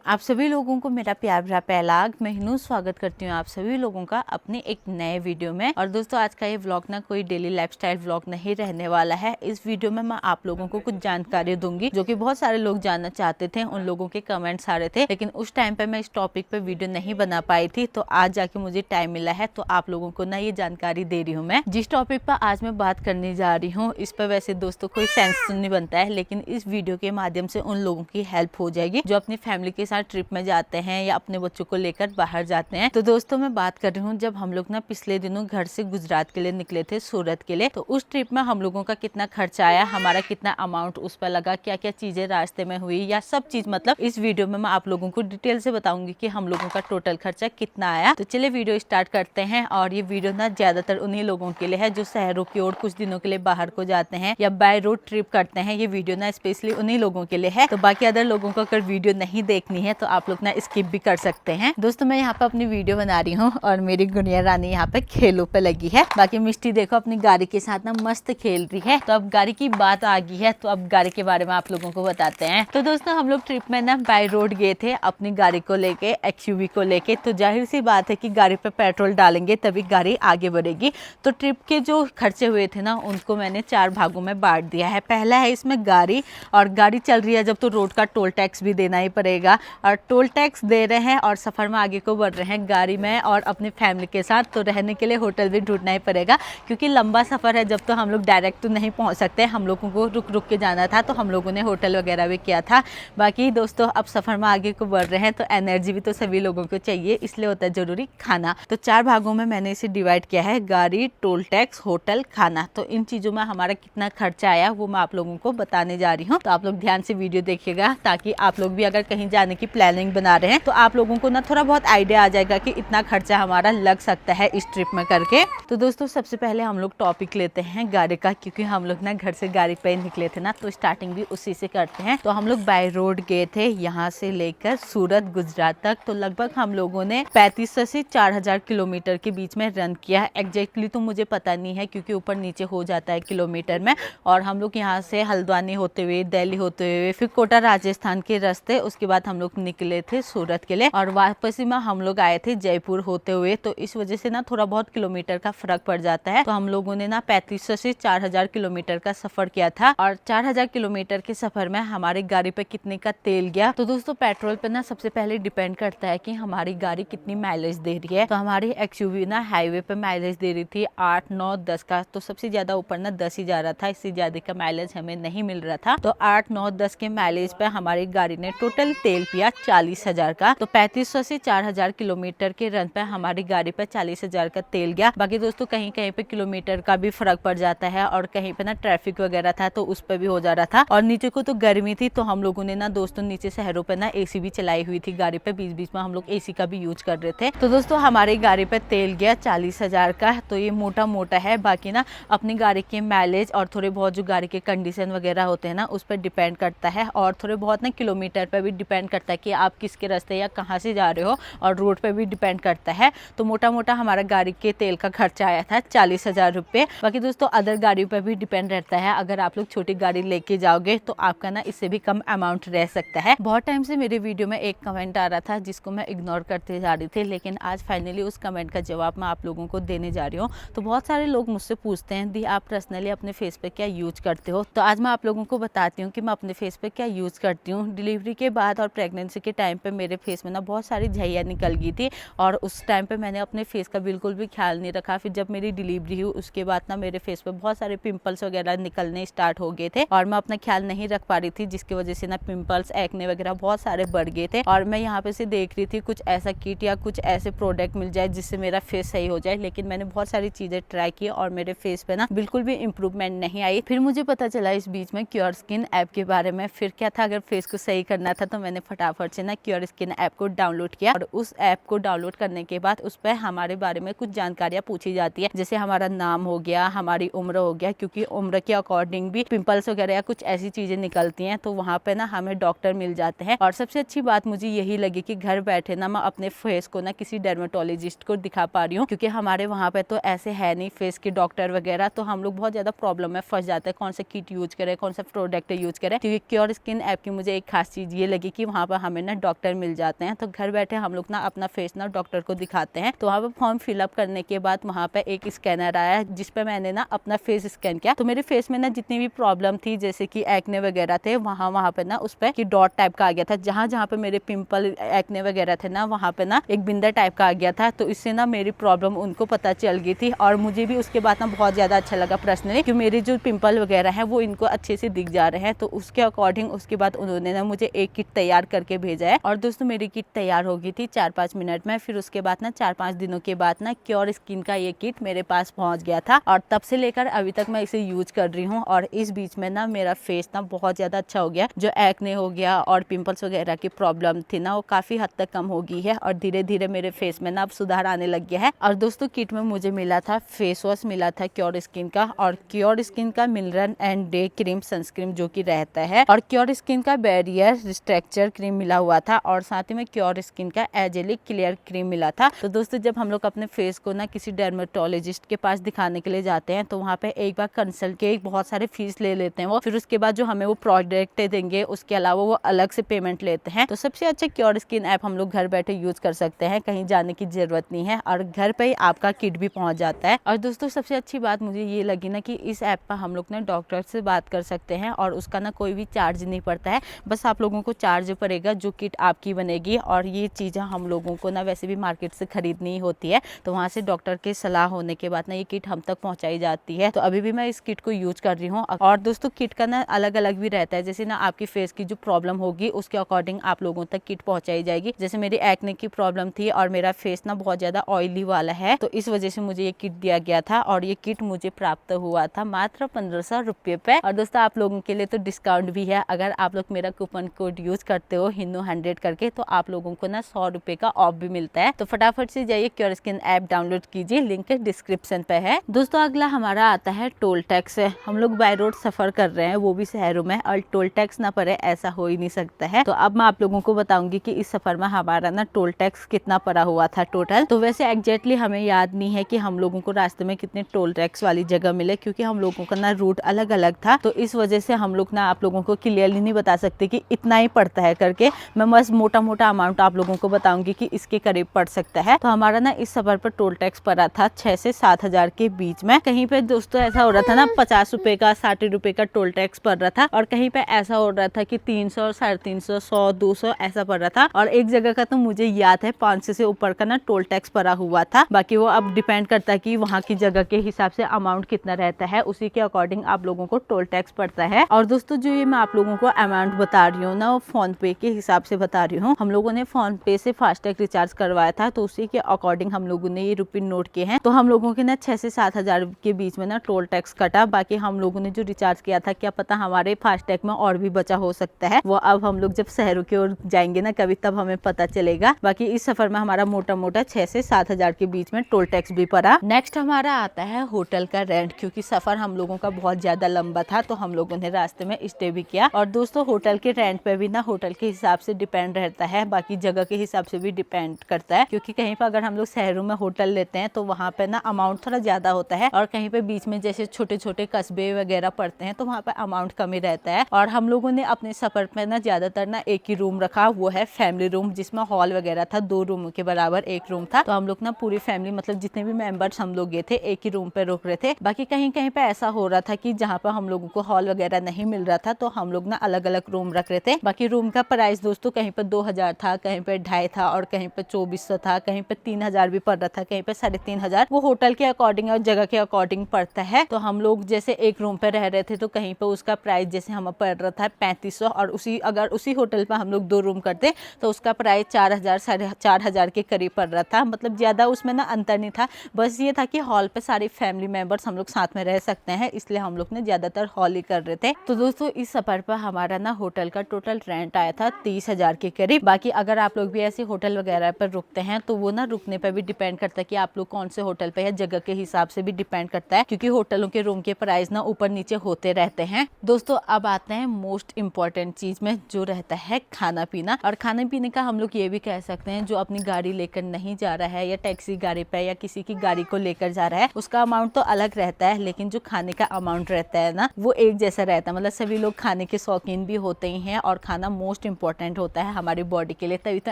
आप सभी लोगों को मेरा प्यार भरा पहलाग मैं हिनू स्वागत करती हूँ आप सभी लोगों का अपने एक नए वीडियो में। और दोस्तों आज का ये व्लॉग ना कोई डेली लाइफस्टाइल व्लॉग नहीं रहने वाला है। इस वीडियो में मैं आप लोगों को कुछ जानकारी दूंगी जो कि बहुत सारे लोग जानना चाहते थे, उन लोगों के कमेंट्स आ रहे थे, लेकिन उस टाइम पे मैं इस टॉपिक पे वीडियो नहीं बना पाई थी। तो आज जाके मुझे टाइम मिला है तो आप लोगों को ना ये जानकारी दे रही हूँ। मैं जिस टॉपिक पर आज मैं बात करने जा रही हूँ इस पर वैसे दोस्तों कोई सेंस नहीं बनता है, लेकिन इस वीडियो के माध्यम से उन लोगों की हेल्प हो जाएगी जो अपनी फैमिली के साथ ट्रिप में जाते हैं या अपने बच्चों को लेकर बाहर जाते हैं। तो दोस्तों मैं बात कर रही हूँ जब हम लोग ना पिछले दिनों घर से गुजरात के लिए निकले थे, सूरत के लिए, तो उस ट्रिप में हम लोगों का कितना खर्चा आया, हमारा कितना अमाउंट उस पर लगा, क्या क्या चीजें रास्ते में हुई, या सब चीज मतलब इस वीडियो में मैं आप लोगों को डिटेल से बताऊंगी कि हम लोगों का टोटल खर्चा कितना आया। तो चलिए वीडियो स्टार्ट करते हैं। और ये वीडियो ना ज्यादातर उन्हीं लोगों के लिए है जो शहरों की ओर कुछ दिनों के लिए बाहर को जाते हैं या बाय रोड ट्रिप करते हैं। ये वीडियो ना स्पेशली उन्हीं लोगों के लिए है। तो बाकी अदर लोगों को अगर वीडियो नहीं देखनी है तो आप लोग ना स्किप भी कर सकते हैं। दोस्तों मैं यहाँ पे अपनी वीडियो बना रही हूँ और मेरी गुड़िया रानी यहाँ पे खेलों पे लगी है। बाकी मिष्टी देखो अपनी गाड़ी के साथ ना मस्त खेल रही है। तो अब गाड़ी की बात आ गई है तो अब गाड़ी के बारे में आप लोगों को बताते हैं। तो दोस्तों हम लोग ट्रिप में ना बाय रोड गए थे अपनी गाड़ी को लेके, एक्सयूवी को लेके। तो जाहिर सी बात है कि गाड़ी पे पेट्रोल डालेंगे तभी गाड़ी आगे बढ़ेगी। तो ट्रिप के जो खर्चे हुए थे ना उनको मैंने 4 भागों में बांट दिया है। पहला है इसमें गाड़ी, और गाड़ी चल रही है जब तो रोड का टोल टैक्स भी देना ही पड़ेगा, और टोल टैक्स दे रहे हैं और सफर में आगे को बढ़ रहे हैं गाड़ी में और अपनी फैमिली के साथ। तो रहने के लिए होटल भी ढूंढना ही पड़ेगा क्योंकि लंबा सफर है, जब तो हम लोग डायरेक्ट तो नहीं पहुंच सकते, हम लोगों को रुक रुक के जाना था। तो हम लोगों ने होटल वगैरह भी किया था। बाकी दोस्तों अब सफर में आगे को बढ़ रहे हैं तो एनर्जी भी तो सभी लोगों को चाहिए, इसलिए होता है जरूरी खाना। तो 4 भागों में मैंने इसे डिवाइड किया है, गाड़ी, टोल टैक्स, होटल, खाना। तो इन चीजों में हमारा कितना खर्चा आया वो मैं आप लोगों को बताने जा रही हूँ। तो आप लोग ध्यान से वीडियो देखिएगा ताकि आप लोग भी अगर कहीं जाने की प्लानिंग बना रहे हैं तो आप लोगों को ना थोड़ा बहुत आइडिया आ जाएगा कि इतना खर्चा हमारा लग सकता है इस ट्रिप में करके। तो दोस्तों सबसे पहले हम लोग टॉपिक लेते हैं गाड़ी का, क्योंकि हम लोग ना घर से गाड़ी पे निकले थे ना, तो स्टार्टिंग भी उसी से करते हैं। तो हम लोग बाय रोड गए थे यहाँ से लेकर सूरत गुजरात तक। तो लगभग हम लोगों ने 3500 से 4000 किलोमीटर के बीच में रन किया है। एग्जैक्टली तो मुझे पता नहीं है क्योंकि ऊपर नीचे हो जाता है किलोमीटर में। और हम लोग यहाँ से हल्द्वानी होते हुए, दिल्ली होते हुए, फिर कोटा राजस्थान के रास्ते, उसके बाद हम लोग निकले थे सूरत के लिए और वापसी में हम लोग आए थे जयपुर होते हुए। तो इस वजह से ना थोड़ा बहुत किलोमीटर का फर्क पड़ जाता है। तो हम लोगों ने ना 3500 से 4000 किलोमीटर का सफर किया था। और 4000 किलोमीटर के सफर में हमारी गाड़ी पे कितने का तेल गया। तो दोस्तों पेट्रोल पे ना सबसे पहले डिपेंड करता है कि हमारी गाड़ी कितनी माइलेज दे रही है। तो हमारी एक्सयूवी ना हाईवे पे माइलेज दे रही थी 8, 9, 10 का। तो सबसे ज्यादा ऊपर ना 10 ही जा रहा था, इससे ज्यादा का माइलेज हमें नहीं मिल रहा था। तो 8, 9, 10 के माइलेज पे हमारी गाड़ी ने टोटल तेल पिया 40,000 का। तो 3500 से 4000 किलोमीटर के रन पे हमारी गाड़ी पे 40,000 का तेल गया। बाकी दोस्तों कहीं कहीं पे किलोमीटर का भी फर्क पड़ जाता है और कहीं पे ना ट्रैफिक वगैरह था तो उस पर भी हो जा रहा था। और नीचे को तो गर्मी थी तो हम लोगों ने ना दोस्तों नीचे शहरों पे ना एसी भी चलाई हुई थी गाड़ी पे, बीच बीच में हम लोग एसी का भी यूज कर रहे थे। तो दोस्तों हमारी गाड़ी पे तेल गया 40,000 का। तो ये मोटा मोटा है। बाकी ना अपनी गाड़ी के माइलेज और थोड़े बहुत जो गाड़ी के कंडीशन वगैरह होते हैं ना उस पर डिपेंड करता है, और थोड़े बहुत ना किलोमीटर पे भी डिपेंड करता है कि आप किसके रास्ते या कहाँ से जा रहे हो, और रोड पे भी डिपेंड करता है। तो मोटा मोटा हमारा गाड़ी के तेल का खर्चा आया था 40,000 रुपये। बाकी दोस्तों अदर गाड़ियों पे भी डिपेंड रहता है, अगर आप लोग छोटी गाड़ी लेके जाओगे तो आपका ना इससे भी कम अमाउंट रह सकता है। बहुत टाइम से मेरे वीडियो में एक कमेंट आ रहा था जिसको मैं इग्नोर करते जा रही थी, लेकिन आज फाइनली उस कमेंट का जवाब मैं आप लोगों को देने जा रही हूँ। तो बहुत सारे लोग मुझसे पूछते हैं दी आप पर्सनली अपने फेस पे क्या यूज करते हो। तो आज मैं आप लोगों को बताती हूँ कि मैं अपने फेस पे क्या यूज करती हूँ। डिलीवरी के बाद और प्रेगनेंसी के टाइम पे मेरे फेस में ना बहुत सारी झैया निकल गई थी और उस टाइम पे मैंने अपने फेस का बिल्कुल भी ख्याल नहीं रखा। फिर जब मेरी डिलीवरी हुई उसके बाद ना मेरे फेस पे बहुत सारे पिंपल्स वगैरह निकलने स्टार्ट हो गए थे और मैं अपना ख्याल नहीं रख पा रही थी, जिसकी वजह से ना पिंपल्स, एक्ने वगैरह बहुत सारे बढ़ गए थे। और मैं यहाँ पे से देख रही थी कुछ ऐसा किट या कुछ ऐसे प्रोडक्ट मिल जाए जिससे मेरा फेस सही हो जाए, लेकिन मैंने बहुत सारी चीजें ट्राई की और मेरे फेस पे ना बिल्कुल भी इम्प्रूवमेंट नहीं आई। फिर मुझे पता चला इस बीच में क्योर स्किन ऐप के बारे में। फिर क्या था, अगर फेस को सही करना था तो मैंने फटाफट से ना क्योर स्किन ऐप को डाउनलोड किया। और उस ऐप को डाउनलोड करने के बाद उस पर हमारे बारे में कुछ जानकारियां पूछी जाती है, जैसे हमारा नाम हो गया, हमारी उम्र हो गया, क्योंकि उम्र के अकॉर्डिंग भी पिंपल्स वगैरह या कुछ ऐसी चीजें निकलती हैं। तो वहाँ पे ना हमें डॉक्टर मिल जाते हैं। और सबसे अच्छी बात मुझे यही लगी कि घर बैठे ना मैं अपने फेस को ना किसी डर्मेटोलॉजिस्ट को दिखा पा रही हूँ, क्योंकि हमारे वहाँ पे तो ऐसे है नहीं फेस के डॉक्टर वगैरह। तो हम लोग बहुत ज्यादा प्रॉब्लम में फंस जाते हैं, कौन सा किट यूज करें, कौन सा प्रोडक्ट यूज करें। क्योंकि क्योर स्किन ऐप की मुझे एक खास चीज ये लगी कि वहाँ पर हमें ना डॉक्टर मिल जाते हैं। तो घर बैठे हम लोग ना अपना फेस ना डॉक्टर को दिखाते हैं। तो वहाँ पे फॉर्म फिलअप करने के बाद वहाँ पे एक स्कैनर आया जिस पे मैंने ना अपना फेस स्कैन किया। तो मेरे फेस में ना जितनी भी प्रॉब्लम थी जैसे कि एक्ने वगैरह थे वहाँ पे ना उस पे कि डॉट टाइप का आ गया था। जहाँ पे मेरे पिंपल एक्ने वगैरह थे ना वहाँ पे ना एक बिंदा टाइप का आ गया था। तो इससे ना मेरी प्रॉब्लम उनको पता चल गई थी और मुझे भी उसके बाद ना बहुत ज्यादा अच्छा लगा पर्सनली कि मेरे जो पिंपल वगैरह है वो इनको अच्छे से दिख जा रहे हैं। तो उसके अकॉर्डिंग उसके बाद उन्होंने ना मुझे एक किट तैयार करके भेजा है। और दोस्तों मेरी किट तैयार हो गई थी 4-5 मिनट में। फिर उसके बाद ना 4-5 दिनों के बाद ना क्योर स्किन का ये किट मेरे पास पहुंच गया था और तब से लेकर अभी तक मैं इसे यूज कर रही हूँ। और इस बीच में ना मेरा फेस ना बहुत ज्यादा अच्छा हो गया। जो एक्ने हो गया और पिंपल्स वगैरह की प्रॉब्लम थी ना वो काफी हद तक कम हो गई है और धीरे धीरे मेरे फेस में ना अब सुधार आने लग गया है। और दोस्तों किट में मुझे मिला था फेस वॉश मिला था क्योर स्किन का और क्योर स्किन का mineral and day cream sunscreen जो कि रहता है और क्योर स्किन का बैरियर स्ट्रक्चर क्रीम मिला हुआ था और साथ ही में क्योर स्किन का एजेलिक क्लियर क्रीम मिला था। तो दोस्तों जब हम लोग अपने फेस को ना किसी डर्मेटोलॉजिस्ट के पास दिखाने के लिए जाते हैं तो वहाँ पे एक बार कंसल्ट के बहुत सारे फीस ले लेते हैं वो। फिर उसके बाद जो हमें वो प्रोडक्ट देंगे उसके अलावा वो अलग से पेमेंट लेते हैं। तो सबसे अच्छा क्योर स्किन ऐप हम लोग घर बैठे यूज कर सकते हैं, कहीं जाने की जरूरत नहीं है और घर पे ही आपका किट भी पहुंच जाता है। और दोस्तों सबसे अच्छी बात मुझे ये लगी ना कि इस ऐप पर हम लोग ना डॉक्टर से बात कर सकते हैं और उसका ना कोई भी चार्ज नहीं पड़ता है। बस आप लोगों को चार्ज पड़ेगा जो किट आपकी बनेगी और ये चीज़ें हम लोगों को ना वैसे भी मार्केट से खरीदनी होती है। तो वहाँ से डॉक्टर के सलाह होने के बाद ना ये किट हम तक पहुँचाई जाती है। तो अभी भी मैं इस किट को यूज कर रही हूँ। और दोस्तों किट का ना अलग अलग भी रहता है, जैसे ना आपकी फेस की जो प्रॉब्लम होगी उसके अकॉर्डिंग आप लोगों तक किट पहुँचाई जाएगी। जैसे मेरी एक्ने की प्रॉब्लम थी और मेरा फेस ना बहुत ज़्यादा ऑयली वाला है तो इस वजह से मुझे ये किट दिया गया था और ये किट मुझे प्राप्त हुआ था मात्र 1500 रुपये पे। और दोस्तों आप लोगों के लिए तो डिस्काउंट भी है, अगर आप लोग मेरा कूपन कोड यूज करते हो हिन्नू100 करके तो आप लोगों को ना 100 रुपये का ऑफ भी मिलता है। तो फटाफट से जाइए क्योर स्किन ऐप डाउनलोड कीजिए, लिंक डिस्क्रिप्शन पे है। दोस्तों अगला हमारा आता है टोल टैक्स। हम लोग बाय रोड सफर कर रहे हैं वो भी शहरों में और टोल टैक्स ना पड़े ऐसा हो ही नहीं सकता है। तो अब मैं आप लोगों को बताऊंगी कि इस सफर में हमारा ना टोल टैक्स कितना पड़ा हुआ था टोटल। तो वैसे एग्जैक्टली हमें याद नहीं है कि हम लोगों को रास्ते में कितने टोल टैक्स वाली जगह मिले क्योंकि हम लोगों का ना रूट अलग अलग था। तो इस वजह से हम लोग ना आप लोगों को क्लियरली नहीं बता सकते कि इतना ही पड़ता है करके। मैं बस मोटा मोटा अमाउंट आप लोगों को बताऊंगी कि इसके करीब पड़ सकता है। तो हमारा ना इस सफर पर टोल टैक्स पड़ा था 6 से 7 हजार के बीच में। कहीं पे दोस्तों ऐसा हो रहा था ना 50 रुपए का 60 रुपए का टोल टैक्स पड़ रहा था और कहीं पे ऐसा हो रहा था कि 300 350 100 200 ऐसा पड़ रहा था। और एक जगह का तो मुझे याद है 500 से ऊपर का ना टोल टैक्स पड़ा हुआ था। बाकी वो अब डिपेंड करता है कि वहाँ की जगह के हिसाब से अमाउंट कितना रहता है, उसी के अकॉर्डिंग आप लोगों को टोल टैक्स पड़ता है। और दोस्तों जो ये मैं आप लोगों को अमाउंट बता रही हूँ ना वो फोन पे के हिसाब से बता रही हूँ। हम लोगों ने फोन पे से फास्टैग रिचार्ज करवाया था तो उसी के अकॉर्डिंग हम लोगों ने ये रुपये नोट किए हैं। तो हम लोगों के ना 6 से 7 हजार के बीच में ना टोल टैक्स कटा। बाकी हम लोगों ने जो रिचार्ज किया था क्या पता हमारे फास्टैग में और भी बचा हो सकता है, वो अब हम लोग जब शहरों की ओर जाएंगे ना कभी तब हमें पता चलेगा। बाकी इस सफर में हमारा मोटा मोटा 6 से 7 हजार के बीच में टोल टैक्स भी पड़ा। नेक्स्ट हमारा आता है होटल का रेंट, क्योंकि सफर हम लोगों का बहुत ज्यादा लंबा था तो हम लोगों ने रास्ते में स्टे भी किया। और दोस्तों होटल के रेंट पे भी ना होटल के हिसाब से डिपेंड रहता है, बाकी जगह के हिसाब से भी डिपेंड करता है। क्योंकि कहीं पर अगर हम लोग शहरों में होटल लेते हैं तो वहाँ पे ना अमाउंट थोड़ा ज्यादा होता है और कहीं पे बीच में जैसे छोटे छोटे कस्बे वगैरह पड़ते हैं तो वहाँ पे अमाउंट कम ही रहता है। और हम लोगों ने अपने सफर में ना ज्यादातर ना एक ही रूम रखा, वो है फैमिली रूम, जिसमें हॉल वगैरह था। 2 रूम के बराबर एक रूम था। तो हम लोग ना पूरी फैमिली मतलब जितने भी मेंबर्स हम लोग गए थे एक ही रूम पे रुक रहे थे। बाकी कहीं कहीं पे ऐसा हो रहा था कि जहाँ पर हम लोगों को हॉल वगैरह नहीं मिल रहा था तो हम लोग ना अलग अलग रूम रख रहे थे। बाकी रूम का प्राइस दोस्तों कहीं पे 2000 था, कहीं पे 2,500 था और कहीं पे 2400 था, कहीं पे 3000 भी पड़ रहा था, कहीं पे 3500। वो होटल के अकॉर्डिंग और जगह के अकॉर्डिंग पड़ता है। तो हम लोग जैसे एक रूम पे रह रहे थे तो कहीं पे उसका प्राइस जैसे हमें पड़ रहा था 3500 और अगर उसी होटल पे हम लोग 2 रूम करते तो उसका प्राइस 4000 4500 के करीब पड़ रहा था। मतलब ज्यादा उसमें ना अंतर नहीं था, बस ये था कि हॉल पे सारी फैमिली मेंबर्स हम लोग साथ में रह सकते हैं, इसलिए हम लोग ने ज्यादातर हॉल ही कर रहे थे। तो दोस्तों इस सफर पर हमारा ना होटल का टोटल रेंट आया था 30,000 के करीब। बाकी अगर आप लोग भी ऐसे होटल वगैरह पर रुकते हैं तो वो ना रुकने पर भी डिपेंड करता है कि आप लोग कौन से होटल पे है, जगह के हिसाब से भी डिपेंड करता है क्योंकि होटलों के रूम के प्राइस ना ऊपर नीचे होते रहते हैं। दोस्तों अब आते हैं मोस्ट इम्पोर्टेंट चीज में जो रहता है खाना पीना। और खाने पीने का हम लोग ये भी कह सकते हैं जो अपनी गाड़ी लेकर नहीं जा रहा है या टैक्सी गाड़ी पे या किसी की गाड़ी को लेकर जा रहा है उसका अमाउंट तो अलग रहता है, लेकिन जो खाने का अमाउंट रहता है ना वो एक जैसा रहता है। मतलब सभी लोग खाने के शौकीन भी होते ही हैं और खाना मोस्ट इंपॉर्टेंट होता है हमारी बॉडी के लिए, तभी तो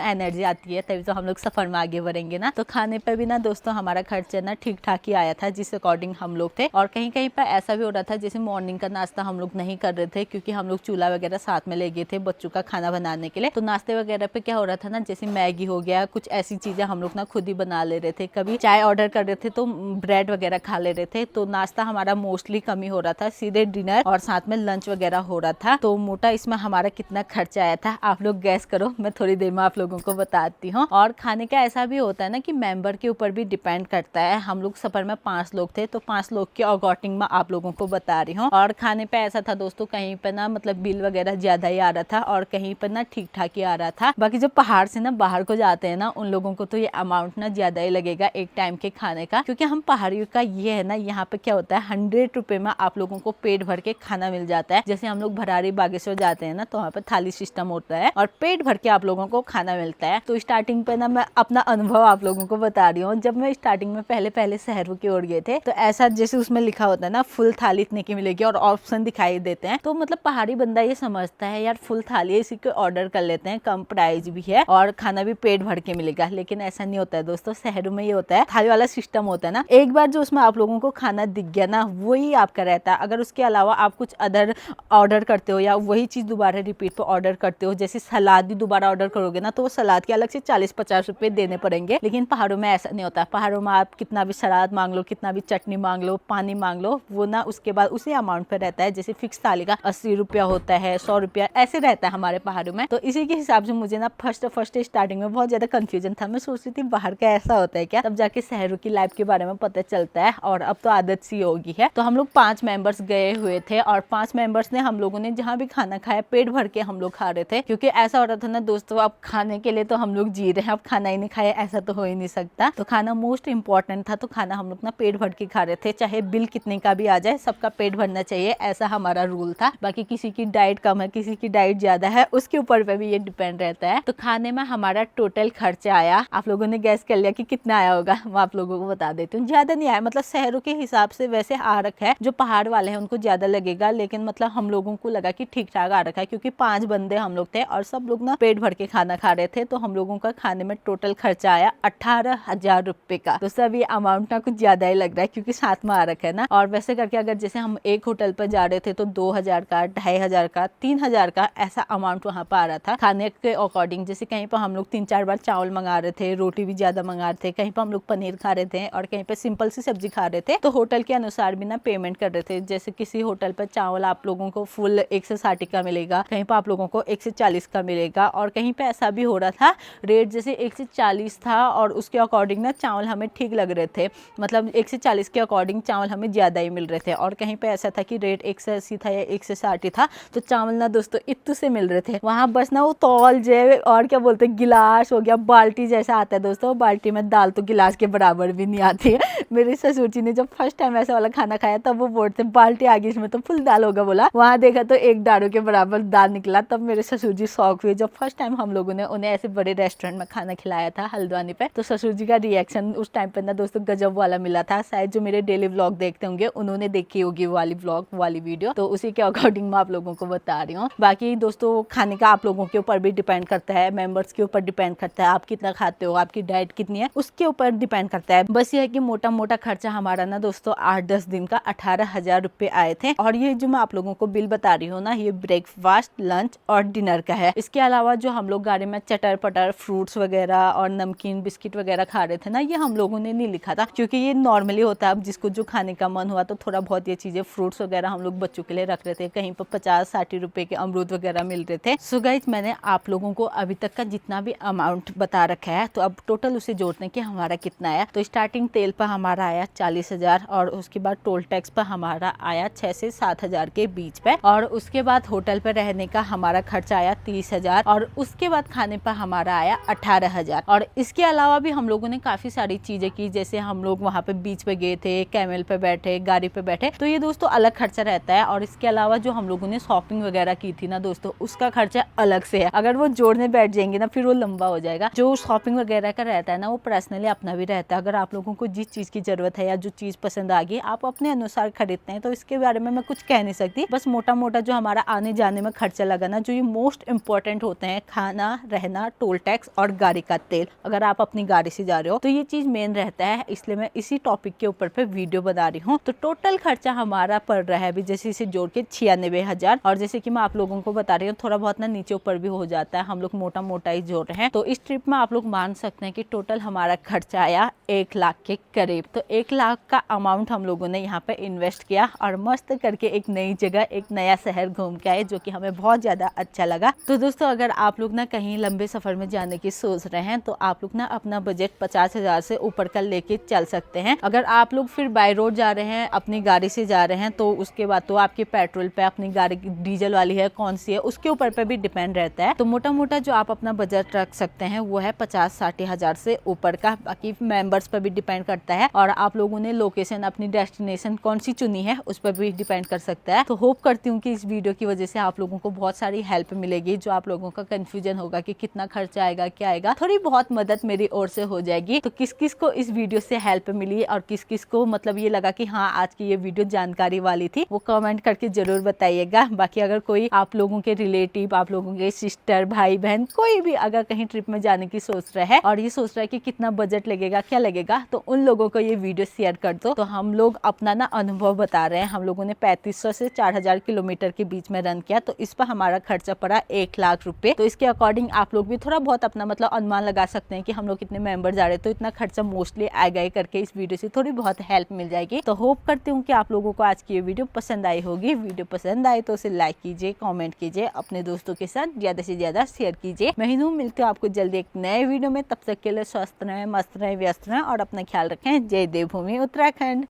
एनर्जी आती है, तभी तो हम लोग सफर में आगे बढ़ेंगे ना। तो खाने पे भी ना दोस्तों हमारा खर्चा ना ठीक ठाक ही आया था, जिस अकॉर्डिंग हम लोग थे। और कहीं कहीं पर ऐसा भी हो रहा था जैसे मॉर्निंग का नाश्ता हम लोग नहीं कर रहे थे, क्योंकि हम लोग चूल्हा वगैरह साथ में ले गए थे बच्चों का खाना बनाने के लिए। तो नाश्ते वगैरह पे क्या हो रहा था ना, जैसे मैगी हो गया, कुछ ऐसी चीजें हम लोग ना खुद ही बना ले रहे थे। कभी चाय ऑर्डर कर रहे थे तो ब्रेड वगैरह खा ले रहे थे। तो नाश्ता हमारा मोस्टली कम ही हो रहा था, सीधे डिनर और साथ में लंच वगैरह हो रहा था। तो मोटा इसमें हमारा कितना खर्चा आया था आप लोग गैस करो, मैं थोड़ी देर में आप लोगों को बताती हूँ। और खाने का ऐसा भी होता है ना कि मेंबर के ऊपर भी डिपेंड करता है। हम लोग सफर में 5 लोग थे, तो 5 लोग के अकॉर्डिंग मैं आप लोगों को बता रही हूँ। और खाने पे ऐसा था दोस्तों, कहीं पे ना मतलब बिल वगैरह ज्यादा ही आ रहा था और कहीं पर ना ठीक ठाक ही आ रहा था। बाकी जो पहाड़ से ना बाहर को जाते हैं ना, उन लोगों को तो ये अमाउंट ना ज्यादा ही लगेगा एक टाइम के खाने का, क्योंकि हम पहाड़ियों का ये है ना, यहाँ पे क्या होता है 100 रुपए में आप लोगों को पेट भर के खाना मिल जाता है। जैसे हम लोग भरारी बागेश्वर जाते हैं ना, तो वहाँ पे थाली सिस्टम होता है और पेट भर के आप लोगों को खाना मिलता है। तो स्टार्टिंग पे ना मैं अपना अनुभव आप लोगों को बता रही हूँ। जब मैं स्टार्टिंग में पहले शहरों की ओर गए थे, तो ऐसा जैसे उसमें लिखा होता है ना फुल थाली इतने की मिलेगी और ऑप्शन दिखाई देते हैं, तो मतलब पहाड़ी बंदा ये समझता है यार फुल थाली है, इसी को ऑर्डर कर लेते हैं, कम प्राइस भी है और खाना भी पेट भर के मिलेगा। लेकिन ऐसा नहीं होता है दोस्तों, शहरों में ये होता है थाली वाला सिस्टम होता है ना, एक बार जो उसमें आप लोगों को खाना दिख गया ना, वही आपका रहता है। अगर उसके अलावा आप कुछ अदर ऑर्डर करते हो या वही चीज दोबारा रिपीट पे ऑर्डर करते हो, जैसे सलाद भी दोबारा ऑर्डर करोगे ना, तो वो सलाद के अलग से 40-50 रुपए देने पड़ेंगे। लेकिन पहाड़ों में ऐसा नहीं होता। पहाड़ों में आप कितना भी सलाद मांग लो, कितना भी चटनी मांग लो, पानी मांग लो, वो ना उसके बाद उसी अमाउंट पे रहता है। जैसे फिक्स थाली का 80 रुपया होता है, 100 रुपया ऐसे रहता है हमारे पहाड़ों में। तो इसी के हिसाब से मुझे ना फर्स्ट स्टार्टिंग में बहुत ज्यादा कंफ्यूजन था। मैं सोच रही थी बाहर का ऐसा होता है क्या, तब जाके शहरों की लाइफ के बारे में पता चलता है और अब तो आदत सी होगी है। तो हम लोग 5 मेंबर्स गए हुए थे और 5 मेंबर्स ने हम लोगों ने जहाँ भी खाना खाया पेट भर के हम लोग खा रहे थे, क्योंकि ऐसा हो रहा था ना दोस्तों, अब खाने के लिए तो हम लोग जी रहे हैं, अब खाना ही नहीं खाया ऐसा तो हो ही नहीं सकता। तो खाना मोस्ट इंपॉर्टेंट था, तो खाना हम लोग ना पेट भर के खा रहे थे, चाहे बिल कितने का भी आ जाए, सबका पेट भरना चाहिए, ऐसा हमारा रूल था। बाकी किसी की डाइट कम है, किसी की डाइट ज्यादा है, उसके ऊपर पे भी ये डिपेंड रहता है। तो खाने में हमारा टोटल खर्चा आया, आप लोगों ने गैस कर लिया कि कितना आया होगा, मैं आप लोगों को बता देती हूँ। ज्यादा नहीं आया, मतलब शहरों के हिसाब से वैसे आ रखा है, जो पहाड़ वाले हैं उनको ज्यादा लगेगा, लेकिन मतलब हम लोगों को लगा कि ठीक ठाक आ रखा है, क्योंकि 5 बंदे हम लोग थे और सब लोग ना पेट भर के खाना खा रहे थे। तो हम लोगों का खाने में टोटल खर्चा आया 18,000 रुपए का। तो सब ये अमाउंट ना कुछ ज्यादा ही लग रहा है, क्योंकि साथ में आ रखा है ना। और वैसे करके अगर जैसे हम एक होटल पर जा रहे थे तो 2,000 का, 2,500 का, 3,000 का ऐसा अमाउंट वहाँ पर आ रहा था खाने के अकॉर्डिंग। जैसे कहीं पर हम लोग 3-4 बार चावल मंगा रहे थे, रोटी भी ज्यादा मंगा रहे थे, कहीं पर हम लोग पनीर खा रहे थे और कहीं पे सिंपल सी सब्जी खा रहे थे। तो होटल के अनुसार भी ना पेमेंट कर रहे थे। जैसे किसी होटल पर चावल आप लोगों को फुल 160 का मिलेगा, कहीं पर आप लोगों को 140 का मिलेगा, और कहीं पे ऐसा भी हो रहा था रेट जैसे 140 था और उसके अकॉर्डिंग ना चावल हमें ठीक लग रहे थे, मतलब 140 के अकॉर्डिंग चावल हमें ज्यादा ही मिल रहे थे। और कहीं पे ऐसा था कि रेट 180 था या 160 था, तो चावल ना दोस्तों इतने से मिल रहे थे। वहां बस ना वो तौल जे और क्या बोलते हैं गिलास हो गया, बाल्टी जैसा आता है दोस्तों, बाल्टी में दाल तो गिलास के बराबर भी नहीं आती है। मेरे ससुर जी ने जब फर्स्ट टाइम ऐसा वाला खाना खाया तब वो बोलते बाल्टी आ गई इसमें तो फुल दाल होगा, बोला वहां देखा तो 1 दारू के बराबर दाल निकला। तब मेरे ससुर जी शौक हुए। जब फर्स्ट टाइम हम लोगों ने उन्हें ऐसे बड़े रेस्टोरेंट में खाना खिलाया था हल्द्वानी पे, तो ससुर जी का रिएक्शन उस टाइम पे ना दोस्तों गजब वाला मिला था। शायद जो मेरे डेली व्लॉग देखते होंगे उन्होंने देखी होगी वाली व्लॉग वाली वीडियो, तो उसी के अकॉर्डिंग मैं आप लोगों को बता रही हूँ। बाकी दोस्तों खाने का आप लोगों के ऊपर भी डिपेंड करता है, मेंबर्स के ऊपर डिपेंड करता है, आप कितना खाते हो, आपकी डाइट कितनी है उसके ऊपर डिपेंड करता है। बस ये है कि मोटा मोटा खर्चा हमारा ना दोस्तों 8-10 दिन का 18,000 रुपए आए थे। और ये जो मैं आप लोगों को बिल बता रही हूँ ना, ये ब्रेकफास्ट, लंच और डिनर का है। इसके अलावा जो हम लोग गाड़ी में चटर पटर फ्रूट्स वगैरह और नमकीन बिस्किट वगैरह खा रहे थे ना, ये हम लोगों ने नहीं लिखा था, क्योंकि ये नॉर्मली होता है। अब जिसको जो खाने का मन हुआ तो थोड़ा बहुत ये चीजें फ्रूट्स वगैरह हम लोग बच्चों के लिए रख रहे थे। कहीं पर 50-60 रुपए के अमरूद वगैरह मिल रहे थे। सो गाइस, मैंने आप लोगों को अभी तक का जितना भी अमाउंट बता रखा है, तो अब टोटल उसे जोड़ते हैं कि हमारा कितना आया। तो स्टार्टिंग तेल पर हमारा आया 40,000 और उसके बाद टोल टैक्स पर हमारा आया 6 से 7,000 के बीच पे, और उसके बाद होटल पर रहने का हमारा खर्चा आया 30,000 और उसके बाद खाने पर हमारा आया 18,000। और इसके अलावा भी हम लोगों ने काफी सारी चीजें की, जैसे हम लोग वहाँ पे बीच पे गए थे, कैमल पे बैठे, गाड़ी पे बैठे, तो ये दोस्तों अलग खर्चा रहता है। और इसके अलावा जो हम लोगों ने शॉपिंग वगैरह की थी ना दोस्तों, उसका खर्चा अलग से है। अगर वो जोड़ने बैठ जाएंगे ना फिर वो लंबा हो जाएगा। जो शॉपिंग वगैरह का रहता है ना, वो पर्सनली अपना भी रहता है। अगर आप लोगों को जिस चीज की जरूरत है या जो चीज पसंद आ गई आप अपने अनुसार खरीदते हैं, तो इसके बारे में मैं कुछ कह नहीं सकती। बस मोटा मोटा जो हमारा आने जाने में खर्चा लगा ना, जो ये मोस्ट मोस्ट इम्पोर्टेंट होते हैं खाना, रहना, टोल टैक्स और गाड़ी का तेल। अगर आप अपनी गाड़ी से जा रहे हो तो ये चीज मेन रहता है, इसलिए मैं इसी टॉपिक के ऊपर पे वीडियो बना रही हूँ। तो टोटल खर्चा हमारा पड़ रहा है अभी जैसे इसे जोड़ के 96,000। और जैसे कि मैं आप लोगों को बता रही हूँ थोड़ा बहुत ना नीचे ऊपर भी हो जाता है, हम लोग मोटा मोटा ही जोड़ रहे हैं। तो इस ट्रिप में आप लोग मान सकते हैं कि टोटल हमारा खर्चा आया 1 लाख के करीब। तो 1 लाख का अमाउंट हम लोगों ने यहाँ पे इन्वेस्ट किया और मस्त करके एक नई जगह, एक नया शहर घूम के आए, जो कि हमें बहुत ज्यादा अच्छा लगा। तो दोस्तों अगर आप लोग ना कहीं लंबे सफर में जाने की सोच रहे हैं तो आप लोग ना अपना बजट 50,000 से ऊपर का लेके चल सकते हैं। अगर आप लोग फिर बाय रोड जा रहे हैं, अपनी गाड़ी से जा रहे हैं, तो उसके बाद तो आपके पेट्रोल पे, अपनी गाड़ी डीजल वाली है कौन सी है, उसके ऊपर पे भी डिपेंड रहता है। तो मोटा मोटा जो आप अपना बजट रख सकते हैं वो है 50-60,000 से ऊपर का। बाकी मेंबर्स पर भी डिपेंड करता है और आप लोगों ने लोकेशन, अपनी डेस्टिनेशन कौन सी चुनी है उस पर भी डिपेंड कर सकता है। तो होप करती हूँ कि इस वीडियो की वजह से आप लोगों को बहुत सारी हेल्प मिलेगी। जो आप लोगों का कंफ्यूजन होगा कि कितना खर्चा आएगा, क्या आएगा, थोड़ी बहुत मदद मेरी ओर से हो जाएगी। तो किस किस को इस वीडियो से हेल्प मिली और किस किस को मतलब ये लगा कि हाँ आज की ये वीडियो जानकारी वाली थी, वो कमेंट करके जरूर बताइएगा। बाकी अगर कोई आप लोगों के रिलेटिव, आप लोगों के सिस्टर, भाई बहन, कोई भी अगर कहीं ट्रिप में जाने की सोच रहा है और ये सोच रहा है कि कितना बजट लगेगा, क्या लगेगा, तो उन लोगों को ये वीडियो शेयर कर दो। तो हम लोग अपना ना अनुभव बता रहे हैं। हम लोगों ने 3500 से 4000 किलोमीटर के बीच में रन किया, तो इस पर हमारा खर्चा पड़ा 1 लाख रुपए। तो इसके अकॉर्डिंग आप लोग भी थोड़ा बहुत अपना मतलब अनुमान लगा सकते हैं कि हम लोग कितने मेंबर जा रहे हैं, तो इतना खर्चा मोस्टली आएगा ही करके इस वीडियो से थोड़ी बहुत हेल्प मिल जाएगी। तो होप करती हूँ कि आप लोगों को आज की ये वीडियो पसंद आई होगी। वीडियो पसंद आए तो उसे लाइक कीजिए, कमेंट कीजिए, अपने दोस्तों के साथ ज्यादा से ज्यादा शेयर कीजिए। मैं हिनू मिलती हूँ आपको जल्दी एक नए वीडियो में। तब तक के लिए स्वस्थ रहें, मस्त रहें, व्यस्त रहें और अपना ख्याल रखें। जय देवभूमि उत्तराखंड।